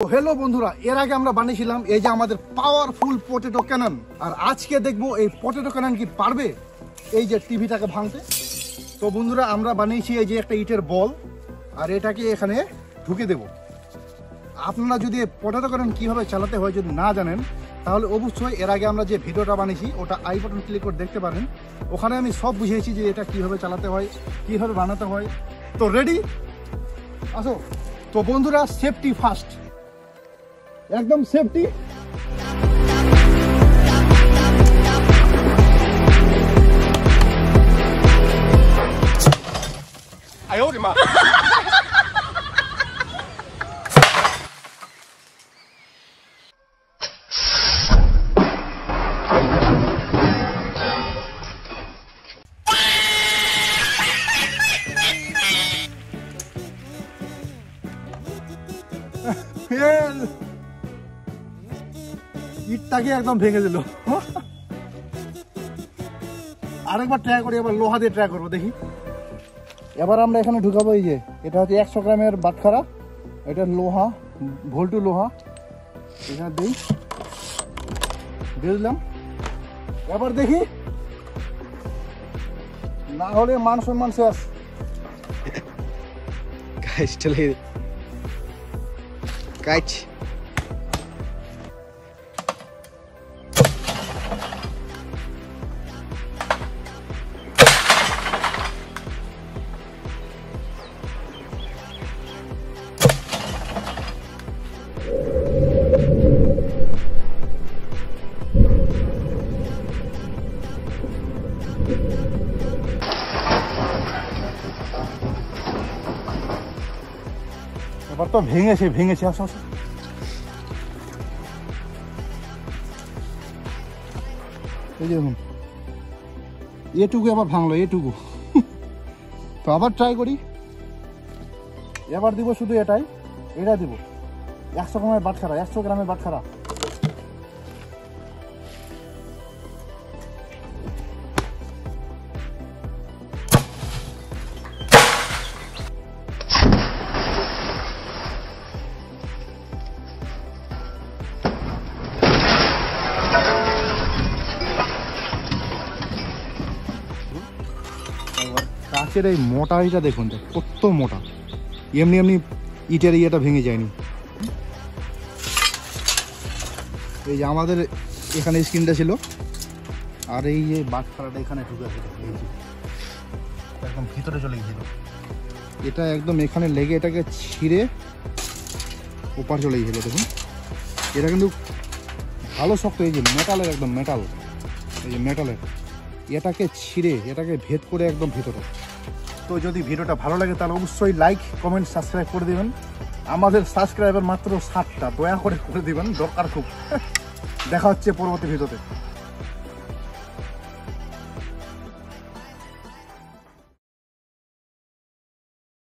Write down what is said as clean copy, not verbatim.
Hello बंधुरा एर आगे আমরা বানিয়েছিলাম এই যে আমাদের পাওয়ারফুল পটেটো ক্যানন আর আজকে দেখব এই পটেটো ক্যানন কি পারবে এই যে টিভিটাকে ভাঙতে। তো বন্ধুরা আমরা বানিয়েছি এই যে একটা ইটের বল আর এটাকে এখানে ঢুকে দেব। আপনারা যদি পটেটো ক্যানন কিভাবে চালাতে হয় যদি না জানেন তাহলে অবশ্যই এর আগে আমরা যে ভিডিওটা বানিয়েছি ওটা আই বাটন ক্লিক করে দেখতে পারেন। ওখানে আমি সব বুঝিয়েছি যে এটা কিভাবে চালাতে হয় কিভাবে বানাতে হয়। তো রেডি আসো। তো বন্ধুরা সেফটি ফার্স্ট, एकदम सेफ्टी।哎呦我的妈ইটটাকে একদম ভেঙে দিল। আরেকবার ট্রাই করি, এবার লোহা দিয়ে ট্রাই করবো দেখি। এবার আমরা এখানে ঢুকাবো এই যে এটা হচ্ছে 100 গ্রামের বাটখারা, এটা লোহা ভোল্টু লোহা এখানে দিই দিলাম। এবার দেখি না হলে মান সম্মান শেষ। Guys, চলে কাজ এবার তো ভেঙেছে ভেঙেছে। আসো আসো এই দেখুন এটুকু আবার ভাঙলো এটুকু। তো আবার ট্রাই করি। এবার দিব শুধু এটাই, এটা দিব 100 গ্রামের বাটখারা, 100 গ্রামের বাটখারা। কাচের এই মোটা ইটা দেখুন কত মোটা, এমনি এমনি ইটের ইয়েটা ভেঙে যায়নি। এই যে আমাদের এখানে স্ক্রিনটা ছিল আর এই যে বাটখারাটা এখানে ঢুকে একদম ভিতরে চলে গেছিল। এটা একদম এখানে লেগে এটাকে ছিঁড়ে ওপার চলে গেছিল। দেখুন এটা কিন্তু ভালো শক্ত, এই যে মেটালের একদম মেটাল, এই যে মেটালের এটাকে ছিঁড়ে এটাকে ভেদ করে একদম ভিতরে। তো যদি ভিডিওটা ভালো লাগে তাহলে অবশ্যই লাইক কমেন্ট সাবস্ক্রাইব করে দেবেন। আমাদের সাবস্ক্রাইবার মাত্র 7টা, দয়া করে দিবেন, দরকার খুব। দেখা হচ্ছে পরবর্তী ভিডিওতে।